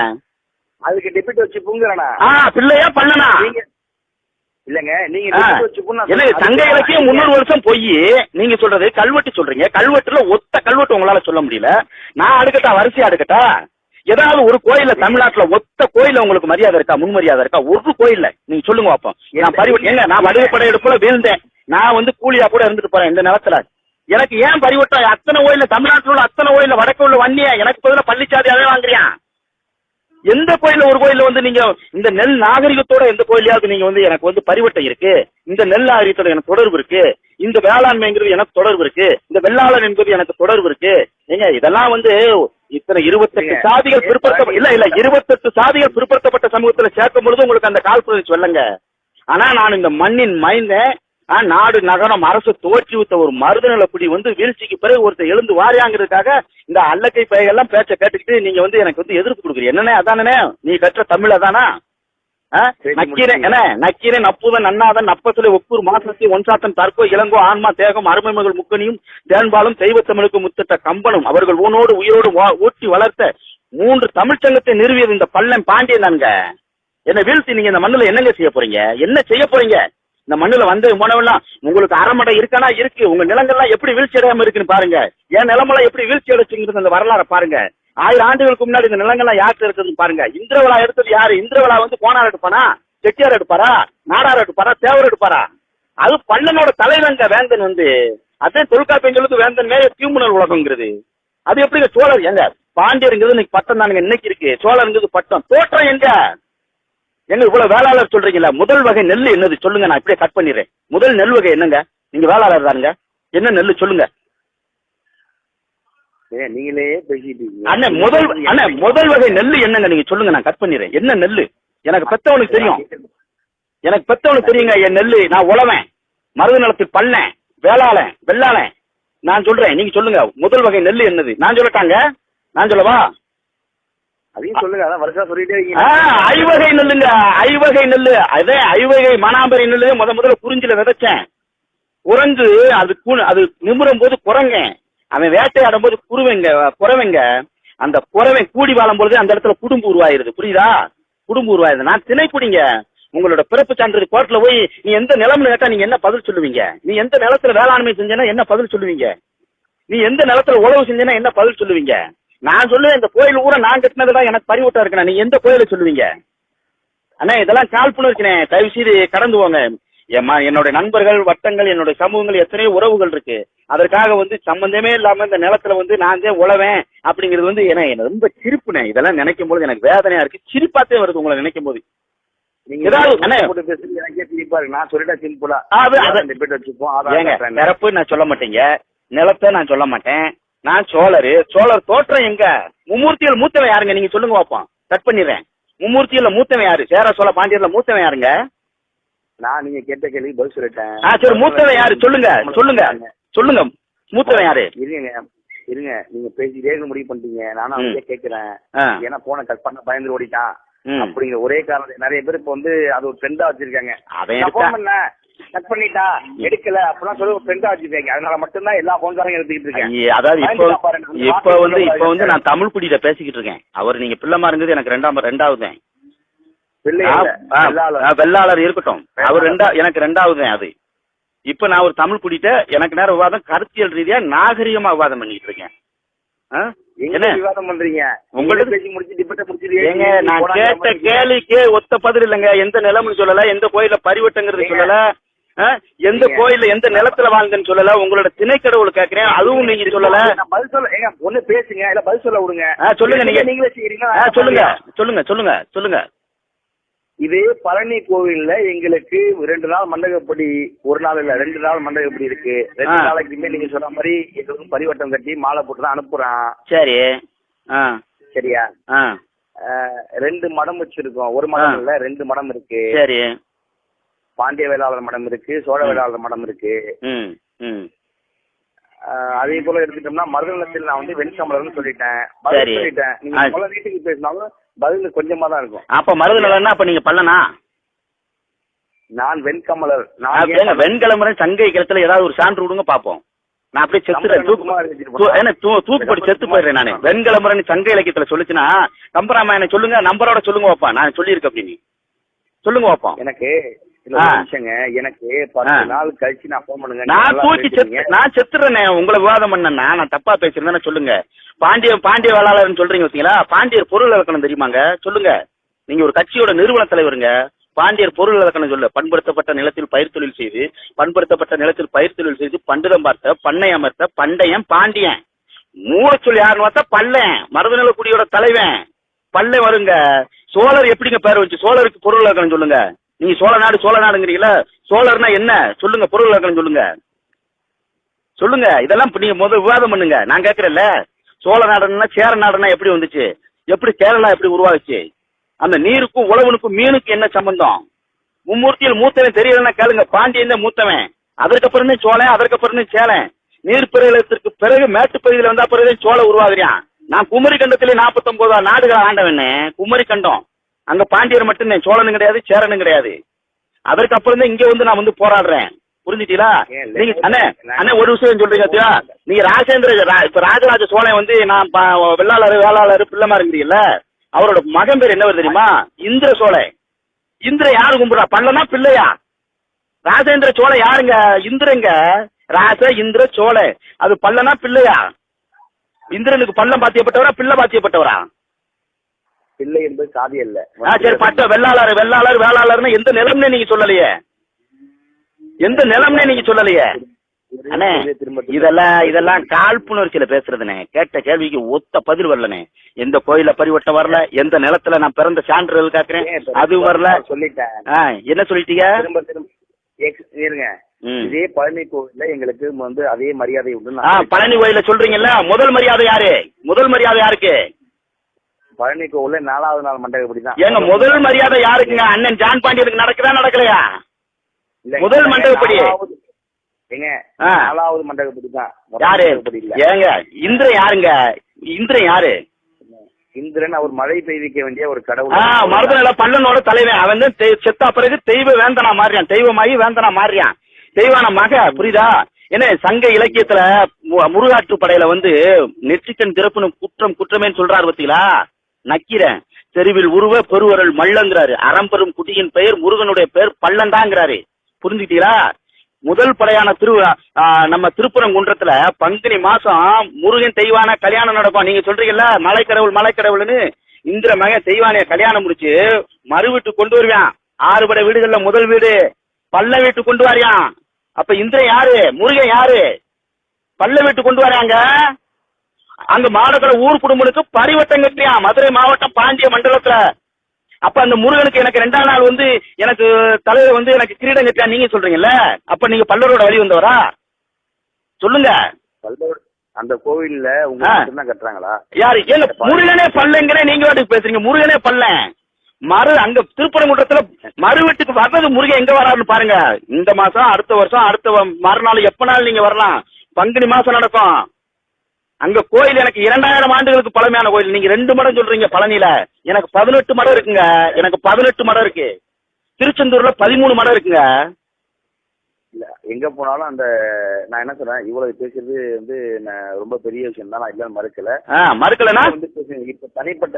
அதுக்கு டெபிட் வச்சு பூங்குறனா? பிள்ளையா பல்லனா? இல்லங்க, நீங்க சங்க இலக்கியம் 300 வருஷம் போய் நீங்க சொல்றது கல்வெட்டு சொல்றீங்க. கல்வெட்டுல ஒத்த கல்வெட்டு உங்களால சொல்ல முடியல. நான் அடுக்கட்டா, வரிசையா அடுக்கட்டா? ஏதாவது ஒரு கோயில்ல தமிழ்நாட்டுல ஒத்த கோயில்ல உங்களுக்கு மரியாதை இருக்கா, முன்மரியாதை இருக்கா? ஒரு கோயில்ல நீங்க சொல்லுங்க பாப்போம். நான் வடுகப்படை எடுப்புல வீழ்ந்தேன், நான் வந்து கூலியா கூட இருந்துட்டு போறேன் இந்த நிலத்துல. எனக்கு ஏன் பறிவட்டம்? அத்தனை கோயில்ல தமிழ்நாட்டில் உள்ள அத்தனை கோயில்ல வடக்கு உள்ள வன்னிய எனக்கு பதிலாக பள்ளிச்சாதியாவே வாங்குறியான். எந்த கோயில்ல ஒரு கோயில்ல வந்து நீங்க இந்த நெல் நாகரிகத்தோட எந்த கோயிலையாவது நீங்க வந்து எனக்கு வந்து பரிவட்டம் இருக்கு, இந்த நெல் நாகரிகத்தோட எனக்கு தொடர்பு இருக்கு, இந்த வேளாண்மைங்கிறது எனக்கு தொடர்பு இருக்கு, இந்த வெள்ளாளன் என்பது எனக்கு தொடர்பு இருக்கு. ஏங்க இதெல்லாம் வந்து இத்தனை 28 சாதிகள் பிற்படுத்த இல்ல 28 சாதிகள் பிற்படுத்தப்பட்ட சமூகத்துல சேர்க்கும் பொழுது உங்களுக்கு அந்த கால்புணர்ச்சி வரலங்க. ஆனா நான் இந்த மண்ணின் மைந்தேன். நாடு நகரம் அரசு தோற்றி விட்ட ஒரு மருதநில குடி வந்து வீழ்ச்சிக்கு பிறகு ஒருத்தர் எழுந்து வாரியாங்கிறதுக்காக இந்த அல்லக்கை பையெல்லாம் பேச்ச கேட்டுக்கிட்டு நீங்க வந்து எனக்கு வந்து எதிர்ப்பு கொடுக்குறீங்க. என்னன்னே அதானே நீ கற்ற தமிழ் அதானா? நக்கீரன் என்ன நக்கீரன் நப்புதன் நன்னாதன் நப்பத்துல ஒப்பூர் மாசத்தி ஒன்சாத்தன் தற்கோ இளங்கோ ஆன்மா தேகம் அருமைமகள் முக்கனியும் தேன்பாலும் தெய்வத்தமிழுக்கு முத்திட்ட கம்பனும் அவர்கள் ஊனோடு உயிரோடு ஊட்டி வளர்த்த 3 தமிழ்ச்சங்கத்தை நிறுவியது இந்த பள்ளம் பாண்டியன் தானுங்க. என்ன வீழ்த்தி நீங்க இந்த மண்ணுல என்னங்க செய்ய போறீங்க? என்ன செய்ய போறீங்க? இந்த மண்ணுல வந்து போனவெல்லாம் உங்களுக்கு அறமடை இருக்கானா இருக்கு. உங்க நிலங்கள்லாம் எப்படி வீழ்ச்சி அடையாம இருக்குன்னு பாருங்க. என் நிலமெல்லாம் எப்படி வீழ்ச்சி அடைச்சுங்கிறது அந்த வரலாறு பாருங்க. 1000 ஆண்டுகளுக்கு முன்னாடி இந்த நிலங்கள்லாம் யாருக்கு இருக்குதுன்னு பாருங்க. இந்திரவிழா எடுத்தது யாரு? இந்திரவிழா வந்து கோனார் எடுப்பானா, செட்டியார் எடுப்பாரா, நாடார் எடுப்பாரா, தேவர் எடுப்பாரா? அது பல்லனோட தலைவங்க வேந்தன் வந்து அதே தொல்காப்பியங்களுக்கு வேந்தன் மேல தியூமுனல் உலகங்கிறது. அது எப்படிங்க சோழர் எங்க பாண்டியருங்கிறது இன்னைக்கு பட்டம் தானுங்க இன்னைக்கு இருக்கு. சோழருங்கிறது பட்டம் தோற்றம் எங்க? எங்க இவ்வளவு வேளாளர் சொல்றீங்களா? முதல் வகை நெல் என்னது சொல்லுங்க, நான் இப்படியே கட் பண்ணிடுறேன். முதல் நெல் வகை என்னங்க? நீங்க வேளாளர் தானுங்க, என்ன நெல் சொல்லுங்க. நீங்களே பேசிட்டீங்க. அண்ணன் முதல் வகை நெல் என்னங்க நீங்க சொல்லுங்க, நான் கட் பண்ணிடுறேன். என்ன நெல்? எனக்கு பெத்தவனுக்கு தெரியும், எனக்கு பெத்தவனுக்கு தெரியுங்க. என் நெல்லு நான் உழவன், மருது நிலத்தில் பள்ளேன், வேளாளன், வெள்ளாளன். நான் சொல்றேன், நீங்க சொல்லுங்க முதல் வகை நெல் என்னது? நான் சொல்லட்டாங்க, நான் சொல்லவா? அதையும் சொல்லுங்க. அதான் வருஷம் சொல்லிட்டே இருக்கீங்க. ஐவகை நெல்லுங்க, ஐவகை நெல்லு. அதே ஐவகை மணாம்பரி நெல்லு முதல்ல குறிஞ்சில விதைச்சேன். குரங்கு அது நிமிரும் போது குரங்க, அவன் வேட்டையாடும் போது குறவைங்க. அந்த குறவை கூடி வாழும் பொழுது அந்த இடத்துல குடும்பு உருவாயிருது. புரியுதா? குடும்பு உருவாயிருது. நான் திணைக்குடிங்க. உங்களோட பிறப்பு சான்றிதழ் கோர்ட்ல போய் நீ எந்த நிலம்னு கேட்டா நீங்க என்ன பதில் சொல்லுவீங்க? நீ எந்த நிலத்துல வேளாண்மை செஞ்சேன்னா என்ன பதில் சொல்லுவீங்க? நீ எந்த நிலத்துல உழவு செஞ்சேன்னா என்ன பதில் சொல்லுவீங்க? நான் சொல்லுவேன் இந்த கோயில் ஊரை நான் கட்டினதுதான் எனக்கு பறிவுட்டா இருக்கணும். நீ எந்த கோயில சொல்லுவீங்க? அண்ணா இதெல்லாம் காழ்ப்புணர்ச்சினே, தயவு செய்து கடந்து போங்க. என்னுடைய நண்பர்கள் வட்டங்கள் என்னுடைய சமூகங்கள் எத்தனையோ உறவுகள் இருக்கு. அதற்காக வந்து சம்பந்தமே இல்லாம இந்த நிலத்துல வந்து நான் தான் உழவேன் அப்படிங்கிறது வந்து என்ன ரொம்ப சிரிப்புனே. இதெல்லாம் நினைக்கும் போது எனக்கு வேதனையா இருக்கு, சிரிப்பாத்தே வருது உங்களை நினைக்கும் போது. நிரப்பு நான் சொல்ல மாட்டேங்க, நிலத்தை நான் சொல்ல மாட்டேன். நான் சோழர் தோற்றம் எங்க? மும்மூர்த்திகள் மூத்தவன் யாருங்க நீங்க சொல்லுங்க பாப்போம். கட் பண்ணிடுறேன். மும்மூர்த்தியில மூத்தவன் யாரு? சேர சோழ பாண்டியர்ல மூத்தவன் யாருங்க? நான் நீங்க கேட்ட கேள்வி பதில் சொல்லிட்டேன். சரி மூத்தவன் யாரு சொல்லுங்க, சொல்லுங்க சொல்லுங்க மூத்தவன் யாரு? இருங்க நீங்க பேசிட்டே முடிவு பண்ணிட்டீங்க. நானும் அவங்களே கேட்கிறேன். ஏன்னா போன கட் பண்ண பயந்து ஓடிட்டான் அப்படிங்கிற ஒரே காரணம். நிறைய பேர் இப்ப வந்து அது ஒரு ட்ரெண்டா வச்சிருக்காங்க. கட் பண்ணிட்டா எடுக்கல அப்படிலாம் சொல்லி ஒரு ட்ரெண்டா வச்சிருக்காங்க. அதனால மட்டும்தான் எல்லா போன்காரங்க எடுத்துக்கிட்டு இருக்காங்க. அதாவது இப்ப வந்து நான் தமிழ் குடியில பேசிக்கிட்டு இருக்கேன். அவர் நீங்க பிள்ளைமா இருந்தது எனக்கு ரெண்டாவது வெள்ளாளர் இருக்கட்டும், அவர் எனக்கு ரெண்டாவது. அது இப்ப நான் ஒரு தமிழ் குடிட்ட எனக்கு நேரம் விவாதம் கருத்தியல் ரீதியா நாகரிகமா விவாதம் பண்ணிட்டு இருக்கேன். என்ன விவாதம் பண்றீங்க? உங்களுக்கு பேசி முடிச்சு நான் கேட்ட கேள்விக்கு ஒத்த பதில் இல்லைங்க. எந்த நிலம்னு சொல்லல, எந்த கோயில பரிவட்டங்கிறது சொல்லல, எந்த கோயில எந்த நிலத்துல வாழ்ந்தேன்னு சொல்லல. உங்களோட திணைக்கடவுள் கேட்கிறேன், அதுவும் நீங்க சொல்லல. பதில் சொல்ல ஒண்ணு பேசுங்க, இல்ல பதில் சொல்ல விடுங்க. சொல்லுங்க நீங்களே சொல்லுங்க சொல்லுங்க சொல்லுங்க. இதே பழனி கோவில்ல எங்களுக்கு 2 நாள் மண்டகப்படி, 1 நாள் இல்ல 2 நாள் மண்டகப்படி இருக்கு. 2 நாளைக்குமே நீங்க சொன்ன மாதிரி எங்களுக்கு பரிவட்டம் கட்டி மாலை போட்டு தான் அனுப்புறான். சரி சரியா? 2 மடம் வச்சிருக்கோம். ஒரு மடம் இல்ல 2 மடம் இருக்கு. சரி. பாண்டிய வேளாளர் மடம் இருக்கு, சோழ வேளாளர் மடம் இருக்கு. அதே போல எடுத்துட்டோம்னா மருதநிலத்தில் நான் வந்து வெண்கமலர்னு சொல்லிட்டேன். நீங்க பல வீட்டுக்கு பேசினாலும் பதில் கொஞ்சமா தான் இருக்கும். அப்ப மருதநிலம்னா அப்ப நீங்க பல்லனா? நான் வெண்கமலர். வெண்கலமுறை சங்கை கிளத்துல ஏதாவது ஒரு சான்று விடுங்க பாப்போம். நான் அப்படியே செத்துறேன், தூக்கு போட்டு செத்து போயிடுறேன் நானு. வெண்கலமுறை சங்க இலக்கியத்துல சொல்லுச்சுன்னா கம்பராமாயணம் சொல்லுங்க, நம்பரோட சொல்லுங்க வாப்பா. நான் சொல்லியிருக்கேன் அப்படின்னு சொல்லுங்க வாப்பா. எனக்கு 10 நாள் கழிச்சு நான் போன் பண்ணுங்க. நான் செத்துறேனே உங்களை விவாதம் பண்ணா. நான் தப்பா பேசுறேன்னு சொல்லுங்க. பாண்டிய வேளாளர்னு சொல்றீங்க பாத்தீங்களா? பாண்டியர் பொருள் இலக்கணம் தெரியுமாங்க? சொல்லுங்க. நீங்க ஒரு கட்சியோட நிறுவன தலைவருங்க. பாண்டியர் பொருள் இலக்கணம் சொல்லு. பண்படுத்தப்பட்ட நிலத்தில் பயிர் தொழில் செய்து, பண்படுத்தப்பட்ட நிலத்தில் பயிர் தொழில் செய்து, பண்டிதம் பார்த்த, பண்ணை அமர்த்த, பண்டையன், பாண்டியன். மூலச்சொல் யாருன்னு பார்த்தா பல்லன், மருதநில குடியோட தலைவன் பல்லை வருங்க. சோழர் எப்படிங்க பேர் வச்சு? சோழருக்கு பொருள் இலக்கணம் சொல்லுங்க. நீங்க சோழ நாடுங்கிறீங்களா? சோழர்னா என்ன சொல்லுங்க, பொருள் இலக்கணம் சொல்லுங்க. சொல்லுங்க. இதெல்லாம் நீங்க முதல் விவாதம் பண்ணுங்க. நான் கேட்கறேன்ல, சோழ நாடுன்னா சேர நாடுன்னா எப்படி வந்துச்சு? எப்படி கேரளா எப்படி உருவாச்சு? அந்த நீருக்கும் உழவனுக்கும் மீனுக்கும் என்ன சம்பந்தம்? மும்மூர்த்தியில் மூத்தவன் தெரியலன்னா கேளுங்க. பாண்டியன் தான் மூத்தவன், அதற்கப்புறம் சோழன், அதற்கப்புறம் சேலன். நீர்ப்பிரளயத்திற்கு பிறகு மேட்டுப்பகுதியில் வந்தா பிறகு சோழ உருவாகுறான். நான் குமரி கண்டத்திலே 49 நாடுகள் ஆண்டவன். குமரி கண்டம் அங்க பாண்டியர் மட்டும்தான், சோழனும் கிடையாது, சேரனும் கிடையாது. அதற்கப்புறம் தான் இங்க வந்து நான் வந்து போராடுறேன். புரிஞ்சுட்டீங்களா? நீங்க அண்ணே ஒரு விஷயம் சொல்றீங்க. நீங்க இப்ப ராஜராஜ சோழன் வந்து நான் வேளாளர் பிள்ளைமா இருக்கிறீங்கல்ல, அவரோட மகன் பேர் என்ன தெரியுமா? இந்திர சோழன். இந்திர யாரு கும்பிடுறா? பல்லனா பிள்ளையா? ராஜேந்திர சோழன் யாருங்க? இந்திரங்க. ராஜ இந்திர சோழன் அது பல்லனா பிள்ளையா? இந்திரனுக்கு பல்லம் பாத்தியப்பட்டவரா பிள்ளை பாத்தியப்பட்டவரா? பிள்ளை என்பது சாதி அல்ல. சரி, பட்ட வேளாளர்னு எந்த நிலம்னே நீங்க சொல்லலையே. எந்த நிலம்னே நீங்க சொல்லலையே. அண்ணே இதெல்லாம் காழ்ப்புணர்ச்சியில பேசுறதுனே. கேட்ட கேள்விக்கு ஒத்த பதில் வரலனே. எந்த கோயில பரிவட்டம் வரல, எந்த நிலத்துல நான் பிறந்த சான்றிதழ் கேட்கிறேன் அது வரல. சொல்லிட்டேன். என்ன சொல்லிட்டீங்க? இருங்க. இதே பழனி கோயில்ல எங்களுக்கு வந்து அதே மரியாதை உண்டு. பழனி கோயில சொல்றீங்கல்ல, முதல் மரியாதை யாரு? முதல் மரியாதை யாருக்கு? பழனி கோவில்ல 4வது நாள் மண்டபப்படி தான். ஏங்க முதல் மரியாதை யாருக்குங்க? அண்ணன் ஜான் பாண்டியனுக்கு நடக்குதா நடக்கலையா? முதல் மண்டபப்படி ஏங்க 4வது மண்டபப்படி தான். யாரு? ஏங்க இந்திரன் யாருங்க? இந்திரன் யாரு? இந்திரன் அவர் மழை பெய்விக்க வேண்டிய ஒரு கடவுள். மருதநில பல்லனோட தலைவன். அவன் தான் செத்தா பிறகு தெய்வ வேந்தனா மாறியான். தெய்வமாகி வேந்தனா மாறியான். தெய்வான மக. புரியுதா? என்ன சங்க இலக்கியத்துல முருகாற்று படையில வந்து நெற்றிக்கண் திறப்புன்னு குற்றமே சொல்றாரு பத்தீங்களா? நக்கிறேன் தெருவில் உருவ பெருவரல் மல்லங்கிறாரு. அறம்பெரும் குடியின் பெயர் முருகனுடைய பெயர் பல்லண்டாங்கிறாரு. புரிஞ்சுக்கிட்டீங்களா? முதல் படையான நம்ம திருப்பரங்குன்றத்துல பங்குனி மாசம் முருகன் தெய்வான கல்யாணம் நடக்கும். நீங்க சொல்றீங்கல்ல மலைக்கடவுள்னு. இந்திர மகன் தெய்வானைய கல்யாணம் முடிச்சு மறு வீட்டு கொண்டு வருவான். 6 படை வீடுகள்ல முதல் வீடு பல்ல வீட்டு கொண்டு வரையான். அப்ப இந்திரன் யாரு? முருகன் யாரு? பல்ல வீட்டு கொண்டு வராங்க. அங்க மாடக்கடை ஊர் குடும்பனுக்கு பரிவட்டம் கட்டியான். மதுரை மாவட்டம் பாண்டிய மண்டலத்துல. அப்ப அந்த முருகனுக்கு எனக்கு 2ஆம் நாள் வந்து எனக்கு தலைவர் வந்து எனக்கு கிரீடம் கட்டியா நீங்க சொல்றீங்கல்ல. அப்ப நீங்க பல்லரோட வழி வந்தவரா? சொல்லுங்க. அந்த கோவில்ல உங்க கட்டுறாங்களா? யாரு? ஏங்க முருகனே பல்லங்கனே நீங்க வாட்டுக்கு பேசுறீங்க. முருகனே பல்லன் அங்க திருப்பரங்குன்றத்துல மறு வீட்டுக்கு வர்றது முருகன் எங்க வராருன்னு பாருங்க. இந்த மாசம், அடுத்த வருஷம், அடுத்த மறுநாள் எப்பனாலும் நீங்க வரலாம். பங்குனி மாசம் நடக்கும். அங்க கோயில் எனக்கு 2000 ஆண்டுகளுக்கு பழமையான கோயில். நீங்க 2 மடம் சொல்றீங்க பழனியில. எனக்கு 18 மடம் இருக்குங்க. எனக்கு 18 மடம் இருக்கு. திருச்செந்தூர்ல 13 மடம் இருக்குங்க. இல்ல எங்க போனாலும் அந்த நான் என்ன சொல்றேன், இவ்வளவு பேசுறது வந்து ரொம்ப பெரிய விஷயம் தான். நான் இல்லன்னு மறுக்கலன்னா இப்ப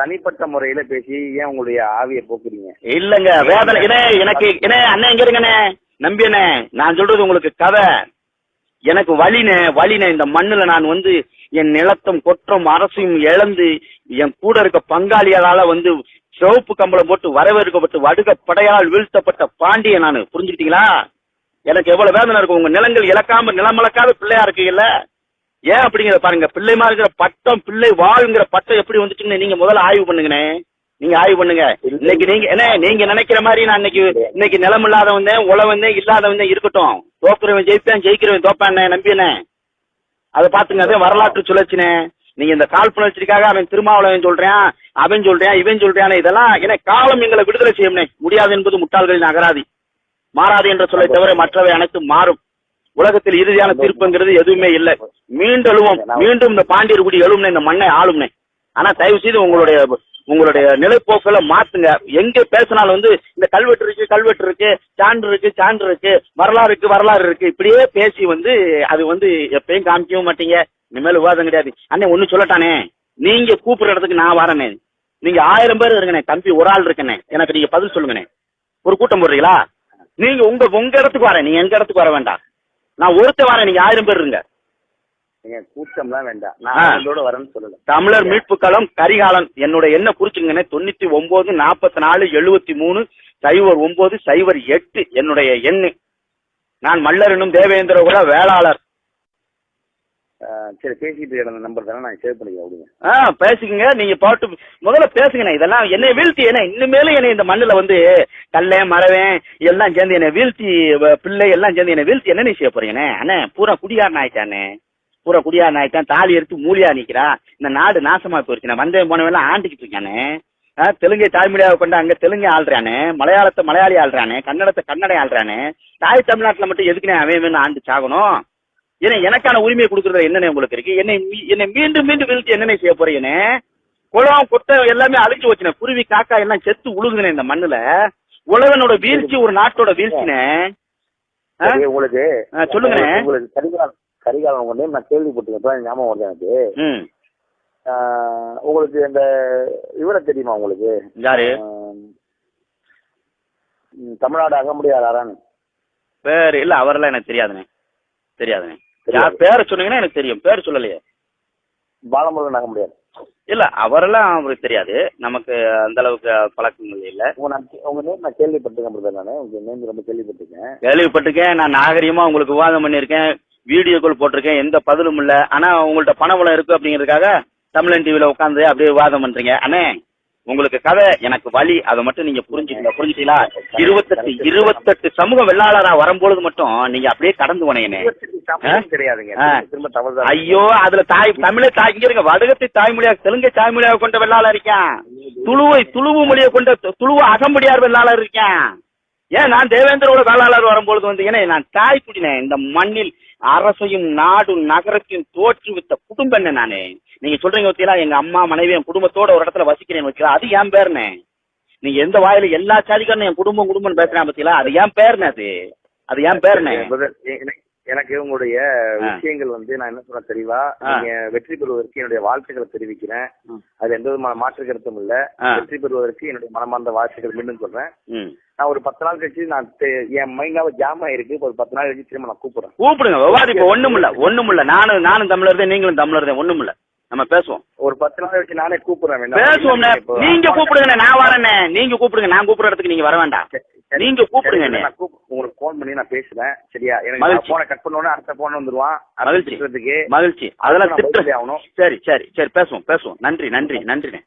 தனிப்பட்ட முறையில பேசி ஏன் உங்களுடைய ஆவியை போக்குறீங்க? இல்லங்க வேதனை எனக்கு அண்ணன் எங்க இருங்கண்ணே நம்பியண்ணே. நான் சொல்றது உங்களுக்கு கதை. எனக்கு வலினே இந்த மண்ணுல நான் வந்து என் நிலத்தம் கொற்றம் அரசையும் இழந்து என் கூட இருக்க பங்காளியால வந்து சிவப்பு கம்பளம் போட்டு வரவேற்கப்பட்டு வடுக படையால் வீழ்த்தப்பட்ட பாண்டிய நானு. புரிஞ்சுக்கிட்டீங்களா? எனக்கு எவ்வளவு வேதனை இருக்கும். உங்க நிலங்கள் நிலமளக்காத பிள்ளையா இருக்கீங்கல்ல. ஏன் அப்படிங்கிற பாருங்க. பிள்ளைமா இருக்கிற பட்டம், பிள்ளை வாழ்ங்கிற பட்டம் எப்படி வந்துச்சுன்னு நீங்க முதல்ல ஆய்வு பண்ணுங்கண்ணே. நீங்க ஆய்வு பண்ணுங்க. இன்னைக்கு நீங்க நினைக்கிற மாதிரி நான் இன்னைக்கு நிலம் இல்லாதவன் உழவன் இல்லாதவன் இருக்கட்டும். தோக்குறவன் ஜெயிப்பேன், ஜெயிக்கிறவன் தோப்பானே நம்பியனே. அதை பாத்துங்க. அதே வரலாற்று சுழற்சினே. நீங்க இந்த காழ்ப்புணர்ச்சிக்காக அவன் திருமாவளவன் சொல்றேன், அவன் சொல்றேன், இவன் சொல்றேன். இதெல்லாம் ஏன்னா காலம் எங்களை விடுதலை செய்யணும். முடியாது என்பது முட்டாள்களின் அகராதி. மாறாது என்ற சொல்லை தவிர மற்றவை அனைத்தும் மாறும். உலகத்தில் இறுதியான தீர்ப்புங்கிறது எதுவுமே இல்லை. மீண்டும் இந்த பாண்டியர் குடி எழும்னே, இந்த மண்ணை ஆளும்னே. ஆனா தயவு செய்து உங்களுடைய நிலைப்போக்களை மாத்துங்க. எங்க பேசினாலும் வந்து இந்த கல்வெட்டு இருக்கு, சான்று இருக்கு, வரலாறு இருக்கு, இப்படியே பேசி வந்து அது வந்து எப்பயும் காமிக்கவும் மாட்டீங்க. இனிமேல் விவாதம் கிடையாது. அண்ணே ஒண்ணு சொல்லட்டானே, நீங்க கூப்பிடுற இடத்துக்கு நான் வரேனே. நீங்க 1000 பேர் இருங்கண்ணே, தம்பி ஒரு ஆள் இருக்கனே, எனக்கு நீங்க பதில் சொல்லுங்கண்ணே. ஒரு கூட்டம் போடுறீங்களா? நீங்க உங்க இடத்துக்கு வரேன், நீங்க எங்க இடத்துக்கு வர வேண்டாம். நான் ஒருத்த வரேன், நீங்க 1000 பேர் இருங்க. கூட்டம்லாம் வேண்டாம், நான் வரேன்னு சொல்லல. தமிழர் மீட்பு களம் கரிகாலன் என்னோட எண்ணை குறிச்சுங்கண்ணே. 99 44 73 0908 என்னுடைய எண்ணு. நான் மல்லர் என்னும் தேவேந்திர குல வேளாளர். சரி, பேசிட்டு இருந்த நம்பர் தானே, நான் சேவ் பண்ணிக்கிறேன் அப்படிங்க. பேசிக்கங்க. நீங்க பாட்டு முதல்ல பேசுங்கண்ணே. இதெல்லாம் என்னை வீழ்த்தி என்ன இனிமேலும் என்னை இந்த மண்ணுல வந்து கல்ல மரவன் எல்லாம் சேர்ந்து என்னை வீழ்த்தி, பிள்ளை எல்லாம் சேர்ந்து என்னை வீழ்த்தி என்ன செய்ய போறீங்கண்ணே? அண்ணே பூரா குடியாரன் ஆயிட்டானே, பூரா குடியாரன் ஆயிட்டான். தாலி எடுத்து மூலியா நிக்கிறான். இந்த நாடு நாசமா போயிருச்சுண்ணே. வந்தவன் போனவெல்லாம் ஆண்டிக்கிட்டு இருக்கானே. தெலுங்கை தாய்மொழியாக கொண்டு அங்க தெலுங்கு ஆள்றானே, மலையாளத்தை மலையாளி ஆள்றானே, கன்னடத்தை கன்னடை ஆள்றானே. தாய் தமிழ்நாட்டுல மட்டும் எதுக்குண்ணே அவன் ஆண்டு சாகணும்? ஏன்னா எனக்கான உரிமையை கொடுக்கறது என்னென்ன உங்களுக்கு இருக்கு? என்னை மீண்டும் மீண்டும் வீழ்த்தி என்னென்ன செய்ய போறீங்கன்னு? குளம் கொட்டை எல்லாமே அழிச்சு வச்சுனேன். குருவி காக்கா எல்லாம் செத்து உழுகுனேன் இந்த மண்ணுல. உலகனோட வீழ்ச்சி ஒரு நாட்டோட வீழ்ச்சினே. உங்களுக்கு சொல்லுங்கண்ணே. உங்களுக்கு கரிகாலம் கொண்டு நான் கேள்விப்பட்டிருக்கேன், ஞாபகம் வருது எனக்கு. உங்களுக்கு இந்த இவரை தெரியுமா உங்களுக்கு? யாரு? தமிழ்நாடு அகமுடியாரான்னு பேரு இல்ல, அவரெல்லாம் எனக்கு தெரியாதுண்ணே. தெரியாதுண்ணே. யார் பேரை சொன்னீங்கன்னா எனக்கு தெரியும். பேர் சொல்லலையே. பாலமுருகன் அகமுடியார் இல்ல, அவரெல்லாம் அவருக்கு தெரியாது. நமக்கு அந்த அளவுக்கு பழக்கங்கள் இல்ல. உங்க நேம் நான் கேள்விப்பட்டிருக்கேன். நானு உங்க நேம் ரொம்ப கேள்விப்பட்டிருக்கேன். நான் நாகரிகமா உங்களுக்கு விவாதம் பண்ணியிருக்கேன், வீடியோக்கள் போட்டிருக்கேன். எந்த பதிலும் இல்ல. ஆனா உங்கள்ட்ட பணபலம் இருக்கு அப்படிங்கிறதுக்காக தமிழன் டிவில உட்காந்து அப்படியே விவாதம் பண்றீங்க. அண்ணே உங்களுக்கு கதை, எனக்கு வழி. அதை மட்டும் நீங்க புரிஞ்சுட்டீங்களா? 28 சமூக வெள்ளாளரா வரும்பொழுது மட்டும் நீங்க அப்படியே கடந்து போனீங்கண்ணே. ஐயோ, அதுல தமிழை இங்க இருங்க. வடகத்தை தாய்மொழியாக, தெலுங்கை தாய்மொழியாக கொண்ட வெள்ளாளர் இருக்கேன். துளுவு மொழியை கொண்ட துளுவு அகமுடியார் வெள்ளாளர் இருக்கேன். ஏன் நான் தேவேந்திரோட வேளாளர் வரும்பொழுது வந்து ஏன்னா நான் தாய் குடினேன். இந்த மண்ணில் அரசையும் நாடும் நகரத்தையும் தோற்றுவித்த குடும்பம் என்ன நானு. நீங்க சொல்றீங்க வச்சீங்களா, எங்க அம்மா மனைவி என் குடும்பத்தோட ஒரு இடத்துல வசிக்கிறேன்னு வச்சுக்கலாம். அது ஏன் பேருனே? நீங்க எந்த வாயில எல்லா சாதிக்காரனும் என் குடும்பம் பேசுறேன் பத்தியா, அது ஏன் பேருனே? அது ஏன் பேருனே? எனக்கு உங்களுடைய விஷயங்கள் வந்து நான் என்ன சொல்ல தெளிவா, நீங்க வெற்றி பெறுவதற்கு என்னுடைய வாழ்த்துக்களை தெரிவிக்கிறேன். அது எந்த விதமான மாற்று கருத்தும் இல்ல. வெற்றி பெறுவதற்கு என்னுடைய மனமார்ந்த வாழ்த்துக்கள் மீண்டும் சொல்றேன். நான் ஒரு 10 நாள் கழிச்சு நான் என் மைண்டாவ ஜாம் ஆயிருக்கு. ஒரு 10 நாள் கழிச்சு திரும்ப நான் கூப்பிடுங்க. விவாதிப்போம். ஒண்ணும் இல்ல. நானும் தமிழர் தான், நீங்களும் தமிழர் தான். ஒண்ணும் இல்ல, நம்ம பேசுவோம். ஒரு 10 நாள் கழிச்சு நானே கூப்பிடுறேன். பேசுவோம். நீங்க கூப்பிடுங்க, நான் வரேன்னே. நீங்க கூப்பிடுங்க, நான் கூப்பிடுற இடத்துக்கு நீங்க வர வேண்டாம். நீங்க கூப்பிடுங்க. உங்களுக்கு போன் பண்ணி நான் பேசுறேன். சரியா? எனக்கு போனை கட் பண்ணோன்னு அடுத்த போன் வந்துருவான். மகிழ்ச்சி. அதெல்லாம் திட்டு ஆகணும். சரி பேசுவோம். நன்றி.